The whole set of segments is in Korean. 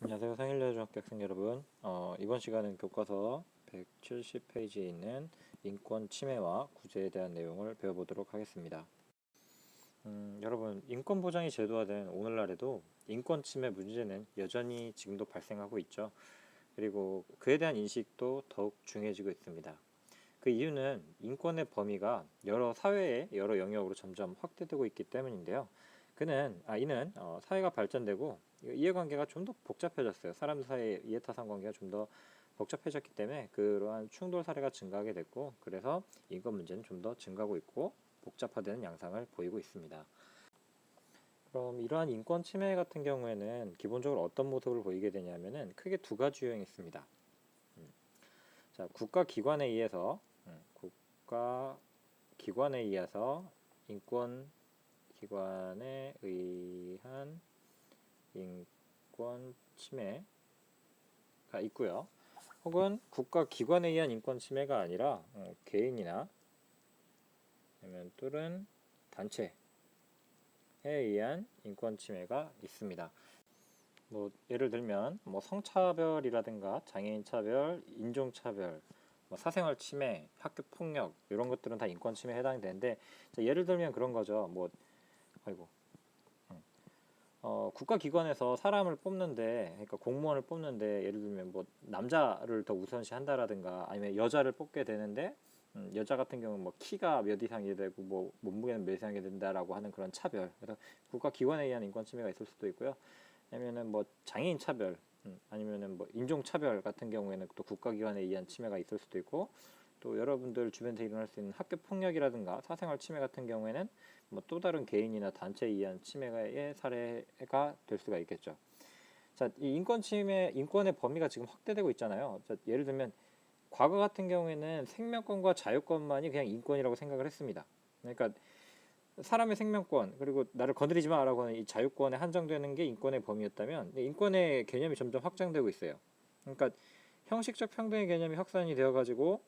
안녕하세요. 상일여중학교 학생 여러분. 이번 시간은 교과서 170페이지에 있는 인권 침해와 구제에 대한 내용을 배워보도록 하겠습니다. 여러분, 인권 보장이 제도화된 오늘날에도 인권 침해 문제는 여전히 지금도 발생하고 있죠. 그리고 그에 대한 인식도 더욱 중요해지고 있습니다. 그 이유는 인권의 범위가 여러 사회의 여러 영역으로 점점 확대되고 있기 때문인데요. 이는 사회가 발전되고 이해관계가 좀 더 복잡해졌어요. 사람 사이의 이해타산 관계가 좀 더 복잡해졌기 때문에 그러한 충돌 사례가 증가하게 됐고, 그래서 인권 문제는 좀 더 증가하고 있고 복잡화되는 양상을 보이고 있습니다. 그럼 이러한 인권 침해 같은 경우에는 기본적으로 어떤 모습을 보이게 되냐면은 크게 두 가지 유형이 있습니다. 자, 국가 기관에 의해서 인권 기관에 의한 인권 침해가 있고요. 혹은 국가 기관에 의한 인권 침해가 아니라 개인이나 아니면 또는 단체에 의한 인권 침해가 있습니다. 뭐 예를 들면 성차별이라든가 장애인 차별, 인종 차별, 사생활 침해, 학교 폭력 이런 것들은 다 인권 침해에 해당이 되는데, 예를 들면 그런 거죠. 아이고 국가기관에서 사람을 뽑는데, 그러니까 공무원을 뽑는데, 예를 들면 남자를 더 우선시한다라든가, 아니면 여자를 뽑게 되는데, 여자 같은 경우는 키가 몇 이상이 되고, 몸무게는 몇 이상이 된다라고 하는 그런 차별. 그래서 국가기관에 의한 인권 침해가 있을 수도 있고요. 아니면은 장애인 차별, 아니면은 인종 차별 같은 경우에는 또 국가기관에 의한 침해가 있을 수도 있고, 또 여러분들 주변에서 일어날 수 있는 학교 폭력이라든가 사생활 침해 같은 경우에는 또 다른 개인이나 단체에 의한 침해의 사례가 될 수가 있겠죠. 자, 이 인권 침해, 인권의 범위가 지금 확대되고 있잖아요. 자, 예를 들면 과거 같은 경우에는 생명권과 자유권만이 그냥 인권이라고 생각을 했습니다. 그러니까 사람의 생명권, 그리고 나를 건드리지 마라고 하는 이 자유권에 한정되는 게 인권의 범위였다면, 인권의 개념이 점점 확장되고 있어요. 그러니까 형식적 평등의 개념이 확산이 되어가지고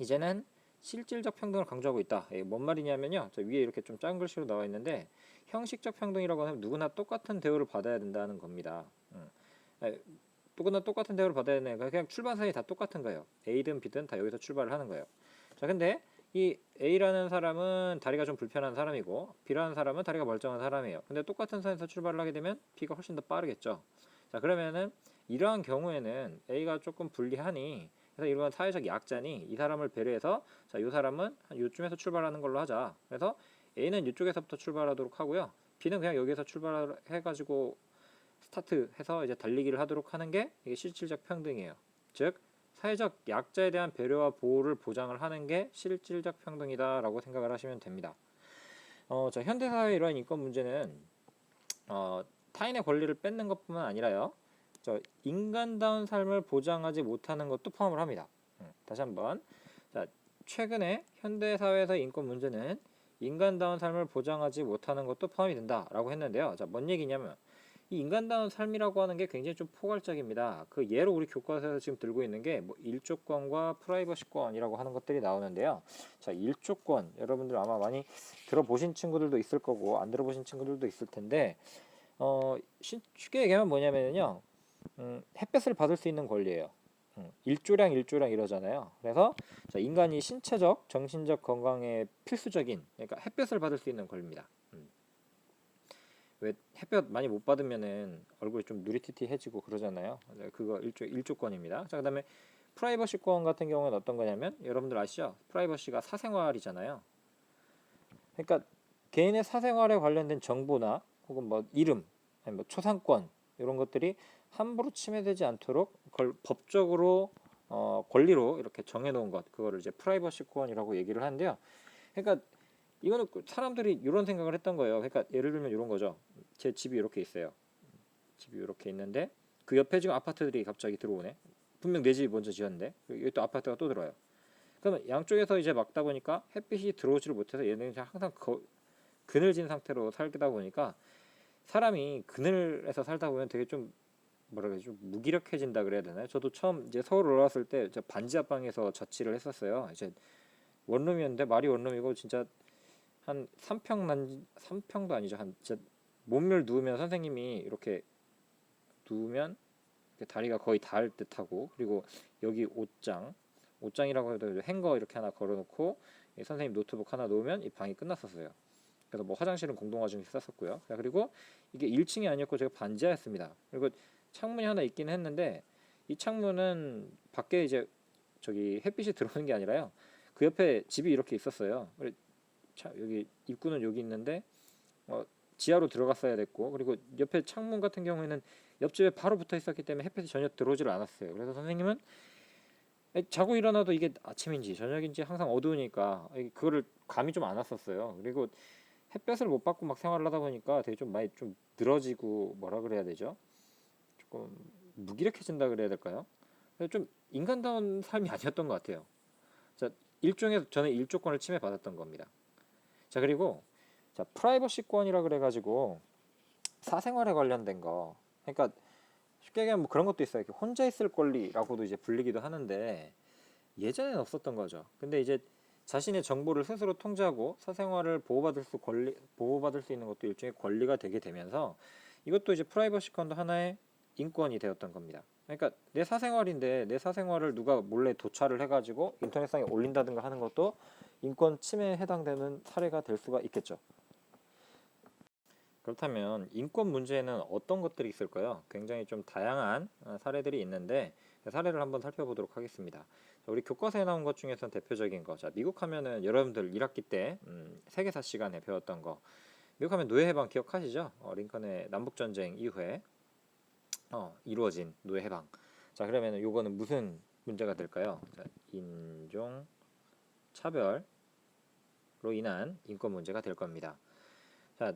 이제는 실질적 평등을 강조하고 있다. 뭔 말이냐면요. 저 위에 이렇게 좀 작은 글씨로 나와 있는데, 형식적 평등이라고 하면 누구나 똑같은 대우를 받아야 된다는 겁니다. 누구나 똑같은 대우를 받아야 되는 거예요. 그냥 출발선이 다 똑같은 거예요. A든 B든 다 여기서 출발을 하는 거예요. 자, 근데 이 A라는 사람은 다리가 좀 불편한 사람이고, B라는 사람은 다리가 멀쩡한 사람이에요. 근데 똑같은 선에서 출발을 하게 되면 B가 훨씬 더 빠르겠죠. 자, 그러면은 이러한 경우에는 A가 조금 불리하니, 그래서 이러한 사회적 약자니 이 사람을 배려해서, 자, 이 사람은 한 요쯤에서 출발하는 걸로 하자. 그래서 A는 이쪽에서부터 출발하도록 하고요. B는 그냥 여기서 출발해가지고 스타트해서 이제 달리기를 하도록 하는 게 이게 실질적 평등이에요. 즉 사회적 약자에 대한 배려와 보호를 보장을 하는 게 실질적 평등이다라고 생각을 하시면 됩니다. 자, 현대사회의 이러한 인권 문제는 타인의 권리를 뺏는 것뿐만 아니라요, 인간다운 삶을 보장하지 못하는 것도 포함을 합니다. 다시 한번, 자, 최근에 현대사회에서 인권 문제는 인간다운 삶을 보장하지 못하는 것도 포함이 된다라고 했는데요. 자, 뭔 얘기냐면 이 인간다운 삶이라고 하는 게 굉장히 좀 포괄적입니다. 그 예로 우리 교과서에서 지금 들고 있는 게 일조권과 프라이버시권이라고 하는 것들이 나오는데요. 자, 일조권 여러분들 아마 많이 들어보신 친구들도 있을 거고 안 들어보신 친구들도 있을 텐데, 쉽게 얘기하면 뭐냐면요, 햇볕을 받을 수 있는 권리예요. 일조량 이러잖아요. 그래서 자, 인간이 신체적, 정신적 건강에 필수적인, 그러니까 햇볕을 받을 수 있는 권리입니다. 왜 햇볕 많이 못 받으면은 얼굴이 좀 누리티티해지고 그러잖아요. 그거 일조권입니다. 자, 그다음에 프라이버시권 같은 경우는 어떤 거냐면, 여러분들 아시죠? 프라이버시가 사생활이잖아요. 그러니까 개인의 사생활에 관련된 정보나 혹은 이름, 아니 초상권 이런 것들이 함부로 침해되지 않도록 그걸 법적으로 권리로 이렇게 정해놓은 것, 그거를 이제 프라이버시권이라고 얘기를 하는데요. 그러니까 이거는 사람들이 이런 생각을 했던 거예요. 그러니까 예를 들면 이런 거죠. 제 집이 이렇게 있어요. 집이 이렇게 있는데 그 옆에 지금 아파트들이 갑자기 들어오네. 분명 내 집이 먼저 지었는데 여기 또 아파트가 또 들어와요. 그러면 양쪽에서 이제 막다 보니까 햇빛이 들어오지를 못해서 얘는 항상 그늘진 상태로 살다 보니까, 사람이 그늘에서 살다 보면 되게 좀 뭐라 그러지, 좀 무기력해진다 그래야 되나요? 저도 처음 이제 서울 올라왔을 때 저 반지 하방에서 자취를 했었어요. 이제 원룸이었는데, 말이 원룸이고 진짜 한 3평도 아니죠. 한 진짜 몸을 누우면 선생님이 이렇게 누우면 다리가 거의 닿을 듯하고, 그리고 여기 옷장이라고 해도 행거 이렇게 하나 걸어놓고 선생님 노트북 하나 놓으면 이 방이 끝났었어요. 그래서 뭐 화장실은 공동화장실 썼었고요. 그리고 이게 1층이 아니었고 제가 반지하였습니다. 그리고 창문이 하나 있긴 했는데 이 창문은 밖에 이제 저기 햇빛이 들어오는 게 아니라요. 그 옆에 집이 이렇게 있었어요. 여기 입구는 여기 있는데 지하로 들어갔어야 됐고, 그리고 옆에 창문 같은 경우에는 옆집에 바로 붙어 있었기 때문에 햇빛이 전혀 들어오질 않았어요. 그래서 선생님은 자고 일어나도 이게 아침인지 저녁인지 항상 어두우니까 그거를 감이 좀 안 왔었어요. 그리고 햇볕을 못 받고 막 생활을 하다 보니까 되게 좀 많이 좀 늘어지고, 뭐라 그래야 되죠? 조금 무기력해진다 그래야 될까요? 좀 인간다운 삶이 아니었던 것 같아요. 자, 일종의 저는 일조권을 침해받았던 겁니다. 자, 그리고 자, 프라이버시권이라 그래가지고 사생활에 관련된 거. 그러니까 쉽게 얘기하면 뭐 그런 것도 있어요. 이렇게 혼자 있을 권리라고도 이제 불리기도 하는데 예전에는 없었던 거죠. 근데 이제 자신의 정보를 스스로 통제하고 사생활을 보호받을 수 있는 것도 일종의 권리가 되게 되면서 이것도 이제 프라이버시권도 하나의 인권이 되었던 겁니다. 그러니까 내 사생활인데 내 사생활을 누가 몰래 도찰을 해가지고 인터넷상에 올린다든가 하는 것도 인권 침해에 해당되는 사례가 될 수가 있겠죠. 그렇다면 인권 문제에는 어떤 것들이 있을까요? 굉장히 좀 다양한 사례들이 있는데 사례를 한번 살펴보도록 하겠습니다. 우리 교과서에 나온 것 중에서 대표적인 거. 자, 미국 하면은 여러분들 1학기 때 세계사 시간에 배웠던 거. 미국 하면 노예 해방 기억하시죠? 링컨의 남북 전쟁 이후에 이루어진 노예 해방. 자, 그러면은 요거는 무슨 문제가 될까요? 자, 인종 차별로 인한 인권 문제가 될 겁니다. 자,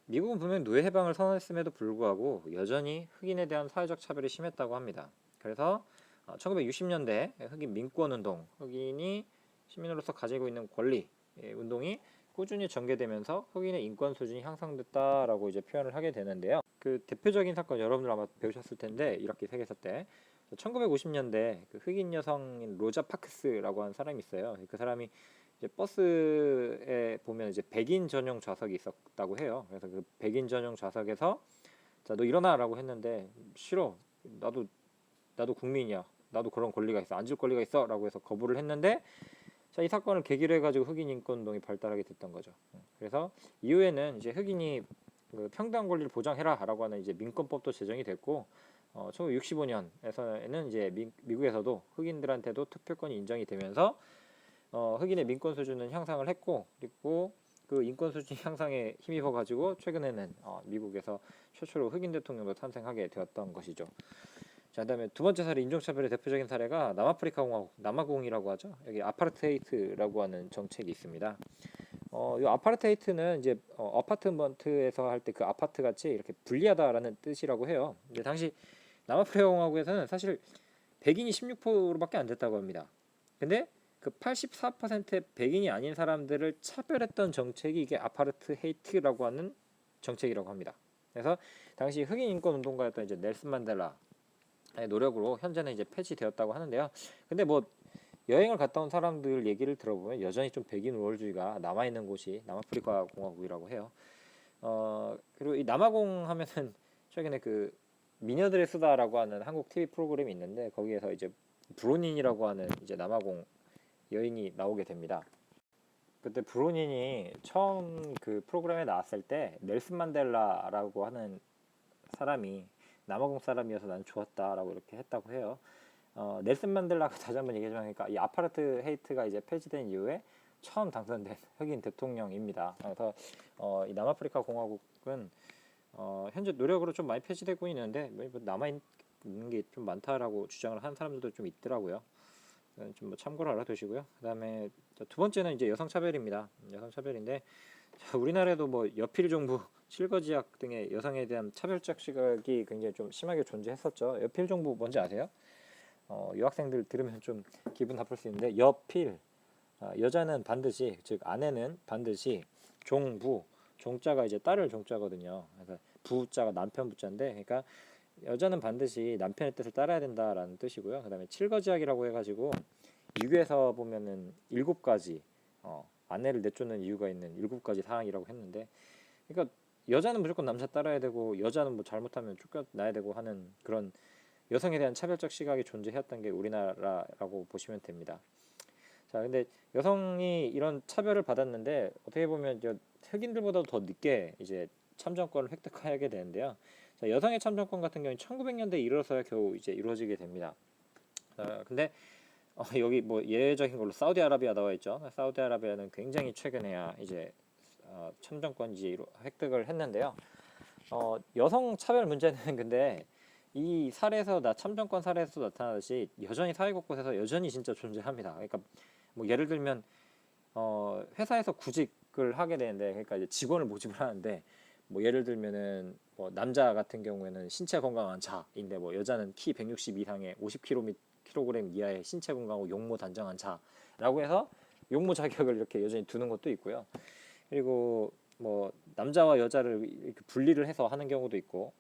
미국은 분명 노예 해방을 선언했음에도 불구하고 여전히 흑인에 대한 사회적 차별이 심했다고 합니다. 그래서 1960년대 흑인 민권운동, 흑인이 시민으로서 가지고 있는 권리 운동이 꾸준히 전개되면서 흑인의 인권 수준이 향상됐다라고 이제 표현을 하게 되는데요. 그 대표적인 사건 여러분들 아마 배우셨을 텐데 1학기 세계사 때 1950년대 그 흑인 여성인 로자 파크스라고 하는 사람이 있어요. 그 사람이 이제 버스에 보면 이제 백인 전용 좌석이 있었다고 해요. 그래서 그 백인 전용 좌석에서 자, 너 일어나라고 했는데 싫어. 나도 국민이야. 나도 그런 권리가 있어. 앉을 권리가 있어라고 해서 거부를 했는데 자, 이 사건을 계기로 해가지고 흑인 인권 운동이 발달하게 됐던 거죠. 그래서 이후에는 이제 흑인이 그 평등한 권리를 보장해라라고 하는 이제 민권법도 제정이 됐고 1965년에서는 이제 미국에서도 흑인들한테도 투표권이 인정이 되면서 흑인의 민권 수준은 향상을 했고, 그리고 그 인권 수준 향상에 힘입어 가지고 최근에는 미국에서 최초로 흑인 대통령도 탄생하게 되었던 것이죠. 자, 그다음에 두 번째 사례, 인종차별의 대표적인 사례가 남아프리카 공화국, 남아공이라고 하죠. 여기 아파르테이트라고 하는 정책이 있습니다. 이 아파르테이트는 이제 어파트먼트에서 할 때 그 아파트 같이 이렇게 분리하다라는 뜻이라고 해요. 근데 당시 남아프리카 공화국에서는 사실 백인이 16%밖에 안 됐다고 합니다. 근데 그 84%의 백인이 아닌 사람들을 차별했던 정책이 이게 아파르트헤이트라고 하는 정책이라고 합니다. 그래서 당시 흑인 인권 운동가였던 이제 넬슨 만델라의 노력으로 현재는 이제 폐지되었다고 하는데요. 근데 뭐 여행을 갔다 온 사람들 얘기를 들어보면 여전히 좀 백인 우월주의가 남아 있는 곳이 남아프리카 공화국이라고 해요. 그리고 이 남아공 하면은 최근에 그 미녀들의 수다라고 하는 한국 TV 프로그램이 있는데 거기에서 이제 브로닌이라고 하는 이제 남아공 여인이 나오게 됩니다. 그때 브로닌이 처음 그 프로그램에 나왔을 때 넬슨 만델라라고 하는 사람이 남아공 사람이어서 난 좋았다라고 이렇게 했다고 해요. 넬슨 만델라가 다시 한번 얘기해 주니까 이 아파르트 헤이트가 이제 폐지된 이후에 처음 당선된 흑인 대통령입니다. 그래서 이 남아프리카 공화국은 현재 노력으로 좀 많이 폐지되고 있는데 남아 있는 게 좀 많다라고 주장을 하는 사람들도 좀 있더라고요. 좀 뭐 참고로 알아두시고요. 그다음에 두 번째는 이제 여성차별입니다. 여성차별인데 우리나라에도 뭐 여필 종부, 실거지약 등의 여성에 대한 차별적 시각이 굉장히 좀 심하게 존재했었죠. 여필 종부 뭔지 아세요? 유학생들 들으면 좀 기분 나쁠 수 있는데 여필, 여자는 반드시, 즉 아내는 반드시 종부, 종자가 이제 딸을 종자거든요. 그래서 부자가 남편 부자인데, 그러니까 여자는 반드시 남편의 뜻을 따라야 된다라는 뜻이고요. 그다음에 칠거지약이라고 해가지고 유교에서 보면은 7가지 아내를 내쫓는 이유가 있는 7가지 사항이라고 했는데, 그러니까 여자는 무조건 남자 따라야 되고 여자는 뭐 잘못하면 쫓겨나야 되고 하는 그런 여성에 대한 차별적 시각이 존재해왔던 게 우리나라라고 보시면 됩니다. 자, 근데 여성이 이런 차별을 받았는데 어떻게 보면 흑인들보다도 더 늦게 이제 참정권을 획득하게 되는데요. 자, 여성의 참정권 같은 경우는 1900년대에 이르러서야 겨우 이제 이루어지게 됩니다. 근데 여기 뭐 예외적인 걸로 사우디아라비아 나와 있죠. 사우디아라비아는 굉장히 최근에야 이제 참정권 이제 획득을 했는데요. 여성 차별 문제는 근데 이 사례에서 참정권 사례에서 나타나듯이 여전히 사회 곳곳에서 여전히 진짜 존재합니다. 그러니까 뭐 예를 들면 회사에서 구직을 하게 되는데, 그러니까 이제 직원을 모집을 하는데, 뭐 예를 들면은 뭐 남자 같은 경우에는 신체 건강한 자인데 뭐 여자는 키 160 이상의 50kg 이하의 신체 건강하고 용모 단정한 자라고 해서 용모 자격을 이렇게 여전히 두는 것도 있고요. 그리고 뭐 남자와 여자를 이렇게 분리를 해서 하는 경우도 있고,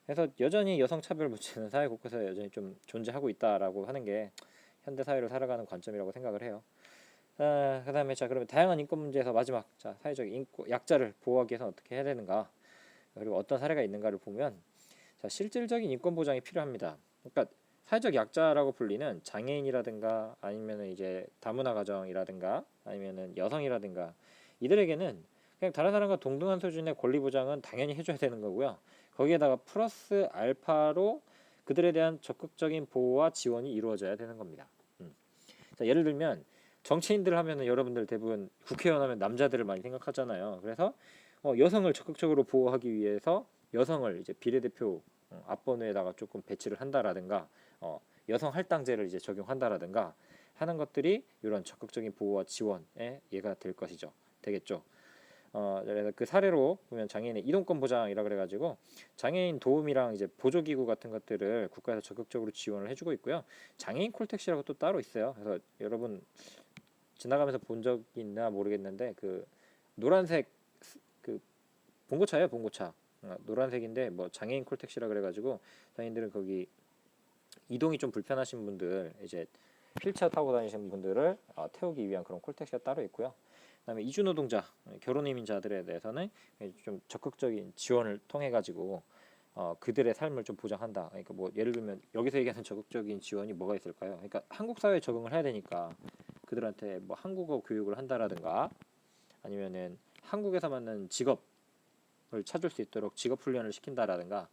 그래서 여전히 여성 차별 문제는 사회 곳곳에 여전히 좀 존재하고 있다라고 하는 게 현대 사회를 살아가는 관점이라고 생각을 해요. 그다음에 자, 그러면 다양한 인권 문제에서 마지막, 자, 사회적 약자를 보호하기 위해서 어떻게 해야 되는가, 그리고 어떤 사례가 있는가를 보면, 자, 실질적인 인권 보장이 필요합니다. 그러니까 사회적 약자라고 불리는 장애인이라든가 아니면은 이제 다문화 가정이라든가 아니면은 여성이라든가 이들에게는 그냥 다른 사람과 동등한 수준의 권리 보장은 당연히 해줘야 되는 거고요. 거기에다가 플러스 알파로 그들에 대한 적극적인 보호와 지원이 이루어져야 되는 겁니다. 자, 예를 들면 정치인들 하면은 여러분들 대부분 국회의원 하면 남자들을 많이 생각하잖아요. 그래서 여성을 적극적으로 보호하기 위해서 여성을 이제 비례대표 앞번호에다가 조금 배치를 한다라든가 여성 할당제를 이제 적용한다라든가 하는 것들이 이런 적극적인 보호와 지원에 얘가 될 것이죠. 되겠죠. 그래서 그 사례로 보면 장애인의 이동권 보장이라 그래가지고 장애인 도움이랑 이제 보조기구 같은 것들을 국가에서 적극적으로 지원을 해주고 있고요. 장애인 콜택시라고 또 따로 있어요. 그래서 여러분 지나가면서 본 적이 있나 모르겠는데 그 노란색 그 봉고차예요, 봉고차. 노란색인데 뭐 장애인 콜택시라 그래가지고 장애인들은 거기 이동이 좀 불편하신 분들, 이제 휠체어 타고 다니시는 분들을 태우기 위한 그런 콜택시가 따로 있고요. 그다음에 이주 노동자, 결혼 이민자들에 대해서는 좀 적극적인 지원을 통해 가지고 그들의 삶을 좀 보장한다. 그러니까 뭐 예를 들면 여기서 얘기하는 적극적인 지원이 뭐가 있을까요? 그러니까 한국 사회에 적응을 해야 되니까 그들한테 뭐 한국어 교육을 한다라든가 아니면은 한국에서 맞는 직업을 찾을 수 있도록 직업 훈련을 시킨다라든가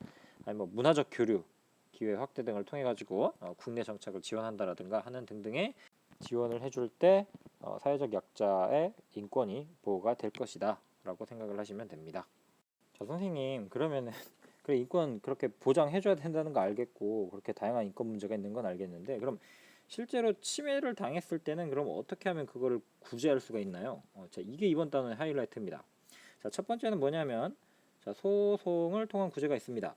아니면 뭐 문화적 교류 기회 확대 등을 통해 가지고 국내 정착을 지원한다라든가 하는 등등의 지원을 해줄 때 사회적 약자의 인권이 보호가 될 것이다 라고 생각을 하시면 됩니다. 자, 선생님, 그러면은 그래, 인권 그렇게 보장해줘야 된다는 거 알겠고 그렇게 다양한 인권 문제가 있는 건 알겠는데, 그럼 실제로 침해를 당했을 때는 그럼 어떻게 하면 그거를 구제할 수가 있나요? 자, 이게 이번 단원의 하이라이트입니다. 자, 첫 번째는 뭐냐면, 자, 소송을 통한 구제가 있습니다.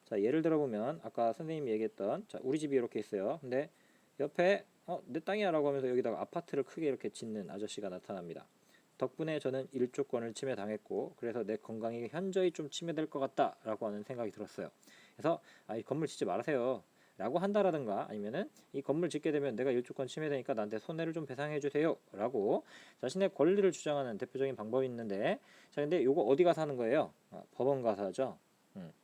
자, 예를 들어보면 아까 선생님이 얘기했던, 자, 우리 집이 이렇게 있어요. 근데 옆에 내 땅이야 라고 하면서 여기다가 아파트를 크게 이렇게 짓는 아저씨가 나타납니다. 덕분에 저는 일조권을 침해당했고 그래서 내 건강이 현저히 좀 침해될 것 같다 라고 하는 생각이 들었어요. 그래서 이 건물 짓지 말으세요 라고 한다라든가, 아니면은 이 건물 짓게 되면 내가 일조권 침해되니까 나한테 손해를 좀 배상해 주세요 라고 자신의 권리를 주장하는 대표적인 방법이 있는데, 자, 근데 요거 어디 가서 하는 거예요? 법원 가서 하죠.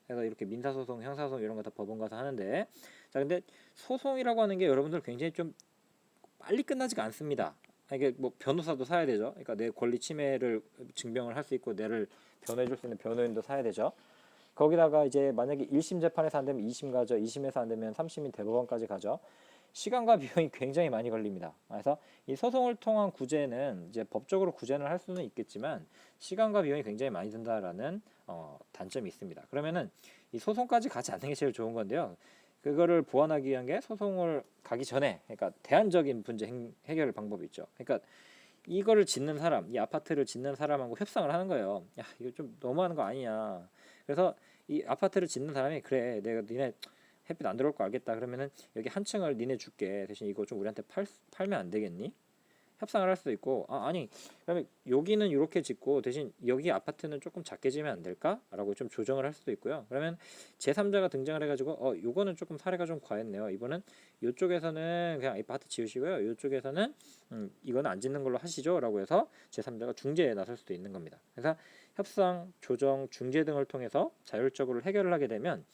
그래서 이렇게 민사소송, 형사소송 이런 거 다 법원 가서 하는데, 자, 근데 소송이라고 하는 게 여러분들 굉장히 좀 빨리 끝나지가 않습니다. 이게 뭐 변호사도 사야 되죠. 그러니까 내 권리 침해를 증명을 할 수 있고 내를 변호해 줄 수 있는 변호인도 사야 되죠. 거기다가 이제 만약에 1심 재판에서 안 되면 2심 가죠. 2심에서 안 되면 3심인 대법원까지 가죠. 시간과 비용이 굉장히 많이 걸립니다. 그래서 이 소송을 통한 구제는 이제 법적으로 구제를 할 수는 있겠지만 시간과 비용이 굉장히 많이 든다라는 단점이 있습니다. 그러면은 이 소송까지 가지 않는 게 제일 좋은 건데요. 그거를 보완하기 위한 게 소송을 가기 전에, 그러니까 대안적인 문제 해결 방법이 있죠. 그러니까 이거를 짓는 사람, 이 아파트를 짓는 사람하고 협상을 하는 거예요. 야, 이거 좀 너무하는 거 아니냐. 그래서 이 아파트를 짓는 사람이, 그래, 내가 니네 햇빛 안 들어올 거 알겠다. 그러면은 여기 한 층을 니네 줄게. 대신 이거 좀 우리한테 팔면 안 되겠니? 협상을 할 수도 있고, 아니, 그러면 여기는 이렇게 짓고 대신 여기 아파트는 조금 작게 지으면 안 될까? 라고 좀 조정을 할 수도 있고요. 그러면 제3자가 등장을 해가지고 요거는 조금 사례가 좀 과했네요. 이번은 이쪽에서는 그냥 아파트 지으시고요, 이쪽에서는 이거는 안 짓는 걸로 하시죠 라고 해서 제3자가 중재에 나설 수도 있는 겁니다. 그래서 협상, 조정, 중재 등을 통해서 자율적으로 해결을 하게 되면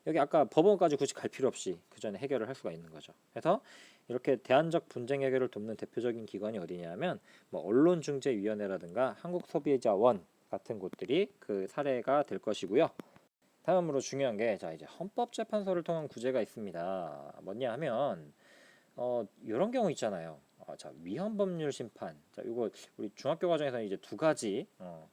여기 아까 법원까지 굳이 갈 필요 없이 그 전에 해결을 할 수가 있는 거죠. 그래서 이렇게 대안적 분쟁 해결을 돕는 대표적인 기관이 어디냐면 뭐 언론중재위원회라든가 한국소비자원 같은 곳들이 그 사례가 될 것이고요. 다음으로 중요한 게 자 이제 헌법재판소를 통한 구제가 있습니다. 뭐냐 하면 이런 경우 있잖아요. 자 위헌법률 심판. 자 이거 우리 중학교 과정에서는 이제 두 가지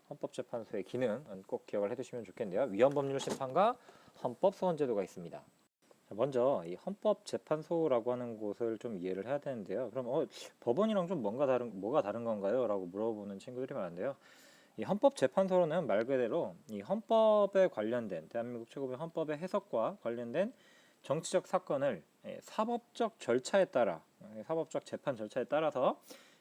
헌법재판소의 기능은 꼭 기억을 해두시면 좋겠는데요. 위헌법률 심판과 헌법소원제도가 있습니다. 자, 먼저 이 헌법재판소라고 하는 곳을 좀 이해를 해야 되는데요. 그럼 법원이랑 좀 뭐가 다른 건가요? 라고 물어보는 친구들이 많은데요. 이 헌법재판소로는 말 그대로 이 헌법에 관련된 대한민국 최고의 헌법의 해석과 관련된 정치적 사건을 사법적 절차에 따라 사법적 재판 절차에 따라서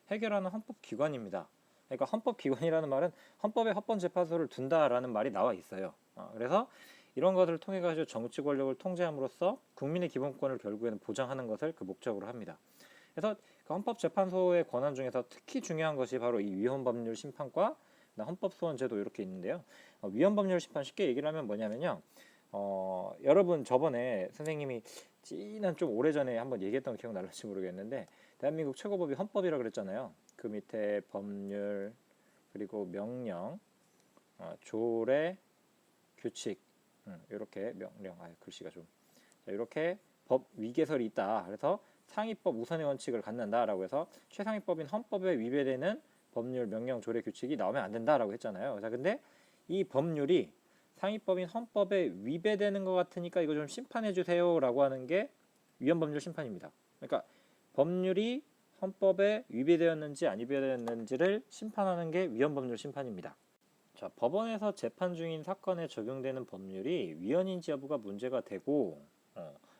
해결하는 헌법기관입니다. 그러니까 헌법기관이라는 말은 헌법에 헌법재판소를 둔다라는 말이 나와 있어요. 그래서 이런 것을 통해 가지고 정치 권력을 통제함으로써 국민의 기본권을 결국에는 보장하는 것을 그 목적으로 합니다. 그래서 그 헌법재판소의 권한 중에서 특히 중요한 것이 바로 이 위헌법률 심판과 헌법소원제도 이렇게 있는데요. 위헌법률 심판 쉽게 얘기를 하면 뭐냐면요. 여러분 저번에 선생님이 지난 좀 오래전에 한번 얘기했던 거 기억날지 모르겠는데 대한민국 최고법이 헌법이라 그랬잖아요. 그 밑에 법률 그리고 명령, 조례, 규칙 이렇게 명령, 글씨가 좀 자, 이렇게 법 위계설이 있다. 그래서 상위법 우선의 원칙을 갖는다라고 해서 최상위법인 헌법에 위배되는 법률, 명령, 조례, 규칙이 나오면 안 된다라고 했잖아요. 자, 근데 이 법률이 상위법인 헌법에 위배되는 것 같으니까 이거 좀 심판해 주세요라고 하는 게 위헌법률 심판입니다. 그러니까 법률이 헌법에 위배되었는지 안 위배되었는지를 심판하는 게 위헌법률 심판입니다. 자, 법원에서 재판 중인 사건에 적용되는 법률이 위헌인지 여부가 문제가 되고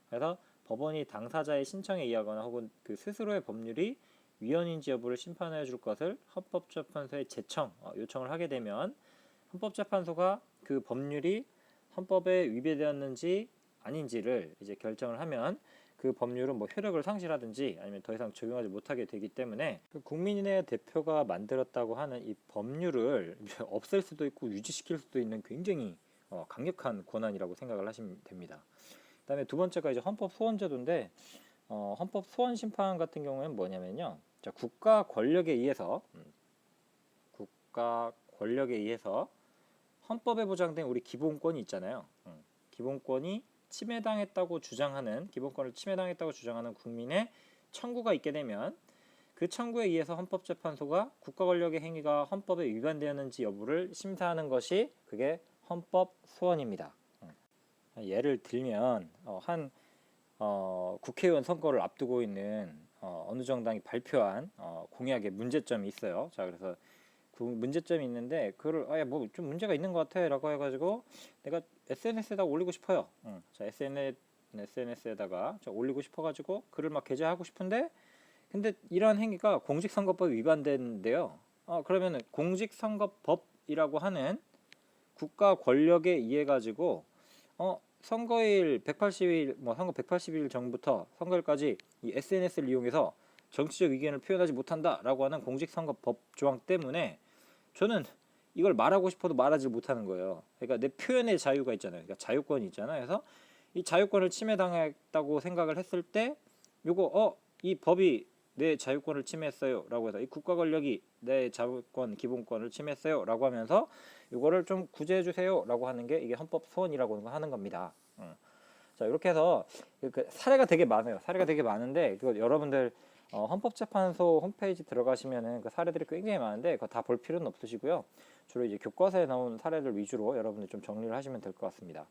그래서 법원이 당사자의 신청에 의하거나 혹은 그 스스로의 법률이 위헌인지 여부를 심판해 줄 것을 헌법재판소에 요청을 하게 되면 헌법재판소가 그 법률이 헌법에 위배되었는지 아닌지를 이제 결정을 하면 그 법률은 뭐 효력을 상실하든지 아니면 더 이상 적용하지 못하게 되기 때문에 그 국민의 대표가 만들었다고 하는 이 법률을 없앨 수도 있고 유지시킬 수도 있는 굉장히 강력한 권한이라고 생각을 하시면 됩니다. 그다음에 두 번째가 이제 헌법소원제도인데 헌법소원심판 같은 경우에는 뭐냐면요. 자, 국가 권력에 의해서 헌법에 보장된 우리 기본권이 있잖아요. 기본권이 기본권을 침해당했다고 주장하는 국민의 청구가 있게 되면 그 청구에 의해서 헌법재판소가 국가 권력의 행위가 헌법에 위반되었는지 여부를 심사하는 것이 그게 헌법소원입니다. 예를 들면 국회의원 선거를 앞두고 있는 어느 정당이 발표한 공약에 문제점이 있어요. 자, 그래서 그 문제점이 있는데 그걸 뭐 좀 문제가 있는 것 같아라고 해가지고 내가 SNS에다 올리고 싶어요. 자, SNS에다가 올리고 싶어가지고 글을 막 게재하고 싶은데 근데 이러한 행위가 공직선거법에 위반되는데요. 그러면은 공직선거법이라고 하는 국가 권력에 의해 가지고 선거일 180일 선거 180일 전부터 선거일까지 이 SNS를 이용해서 정치적 의견을 표현하지 못한다라고 하는 공직선거법 조항 때문에 저는 이걸 말하고 싶어도 말하지 못하는 거예요. 그러니까 내 표현의 자유가 있잖아요. 그러니까 자유권이 있잖아요. 그래서 이 자유권을 침해당했다고 생각을 했을 때 이 법이 내 자유권을 침해했어요라고 해서 이 국가 권력이 내 자유권 기본권을 침해했어요라고 하면서 이거를 좀 구제해 주세요라고 하는 게 이게 헌법 소원이라고 하는 겁니다. 자, 이렇게 해서 그 사례가 되게 많아요. 사례가 되게 많은데 그거 여러분들 헌법재판소 홈페이지 들어가시면은 그 사례들이 굉장히 많은데 그거 다 볼 필요는 없으시고요. 주로 이제 교과서에 나온 사례들 위주로 여러분들 좀 정리를 하시면 될 것 같습니다.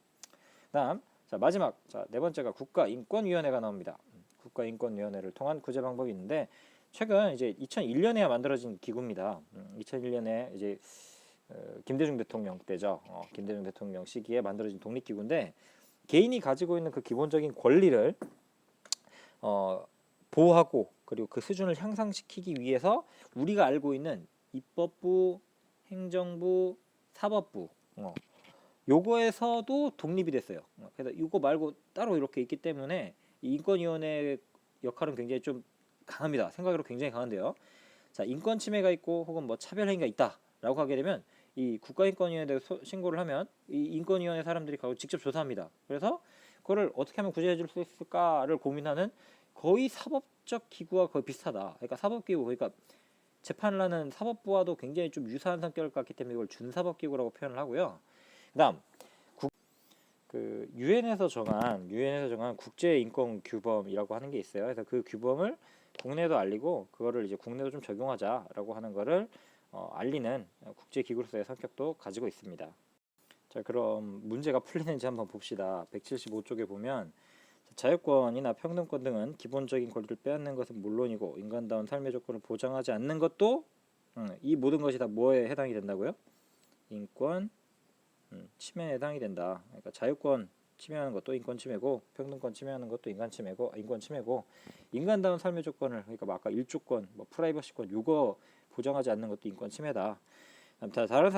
다음 자 마지막 네 번째가 국가인권위원회가 나옵니다. 국가인권위원회를 통한 구제 방법이 있는데 최근 이제 2001년에야 만들어진 기구입니다. 2001년에 이제 김대중 대통령 때죠. 김대중 대통령 시기에 만들어진 독립기구인데 개인이 가지고 있는 그 기본적인 권리를 보호하고 그리고 그 수준을 향상시키기 위해서 우리가 알고 있는 입법부, 행정부, 사법부 요거에서도 독립이 됐어요. 그래서 이거 말고 따로 이렇게 있기 때문에 이 인권위원회 역할은 굉장히 좀 강합니다. 생각으로 굉장히 강한데요. 자, 인권 침해가 있고 혹은 뭐 차별 행위가 있다라고 하게 되면 이 국가인권위원회에 신고를 하면 이 인권위원회 사람들이 가고 직접 조사합니다. 그래서 그거를 어떻게 하면 구제해 줄 수 있을까를 고민하는 거의 사법적 기구와 거의 비슷하다. 그러니까 사법기구, 그러니까 재판을 하는 사법부와도 굉장히 좀 유사한 성격을 갖기 때문에 이걸 준사법기구라고 표현을 하고요. 그다음 그 유엔에서 정한 국제인권규범이라고 하는 게 있어요. 그래서 그 규범을 국내에도 알리고 그거를 이제 국내도 좀 적용하자라고 하는 거를 알리는 국제기구로서의 성격도 가지고 있습니다. 자, 그럼 문제가 풀리는지 한번 봅시다. 175쪽에 보면 자유권이나 평등권 등은 기본적인 권리를 빼앗는 것은 물론이고 인간다운 삶의 조건을 보장하지 않는 것도 이 모든 것이 다 뭐에 해당이 된다고요? 인권 침해에 해당이 된다. 그러니까 자유권 침해하는 것도 인권 침해고 평등권 침해하는 것도 인권 침해고 인간다운 삶의 조건을 그러니까 뭐 아까 일조권, 뭐 프라이버시권 요거 보장하지 않는 것도 인권 침해다. 다른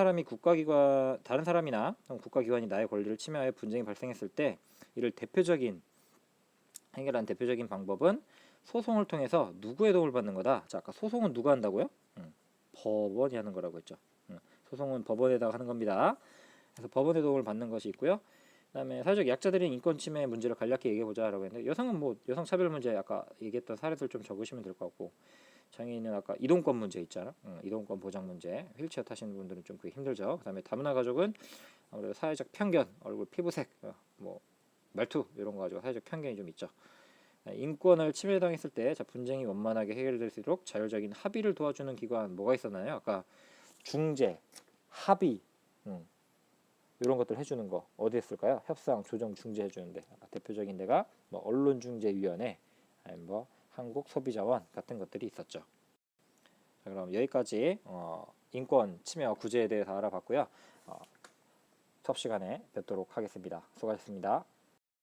사람이나 국가기관이 나의 권리를 침해하여 분쟁이 발생했을 때 이를 해결한 대표적인 방법은 소송을 통해서 누구의 도움을 받는 거다. 자, 아까 소송은 누가 한다고요? 법원이 하는 거라고 했죠. 소송은 법원에다가 하는 겁니다. 그래서 법원의 도움을 받는 것이 있고요. 그다음에 사회적 약자들인 인권 침해 문제를 간략히 얘기해 보자라고 했는데 여성은 뭐 여성 차별 문제 아까 얘기했던 사례들 좀 적으시면 될 것 같고 장애인은 아까 이동권 문제 있잖아. 이동권 보장 문제. 휠체어 타시는 분들은 좀 그게 힘들죠. 그다음에 다문화 가족은 아무래도 사회적 편견, 얼굴 피부색, 뭐 말투 이런 거 가지고 사회적 편견이 좀 있죠. 인권을 침해당했을 때 분쟁이 원만하게 해결될 수 있도록 자율적인 합의를 도와주는 기관 뭐가 있었나요? 아까 중재, 합의 이런 것들 해주는 거 어디 했을까요? 협상, 조정, 중재 해주는데 대표적인 데가 뭐 언론중재위원회, 아니면 뭐 한국소비자원 같은 것들이 있었죠. 자, 그럼 여기까지 인권 침해와 구제에 대해서 알아봤고요. 수업 시간에 뵙도록 하겠습니다. 수고하셨습니다.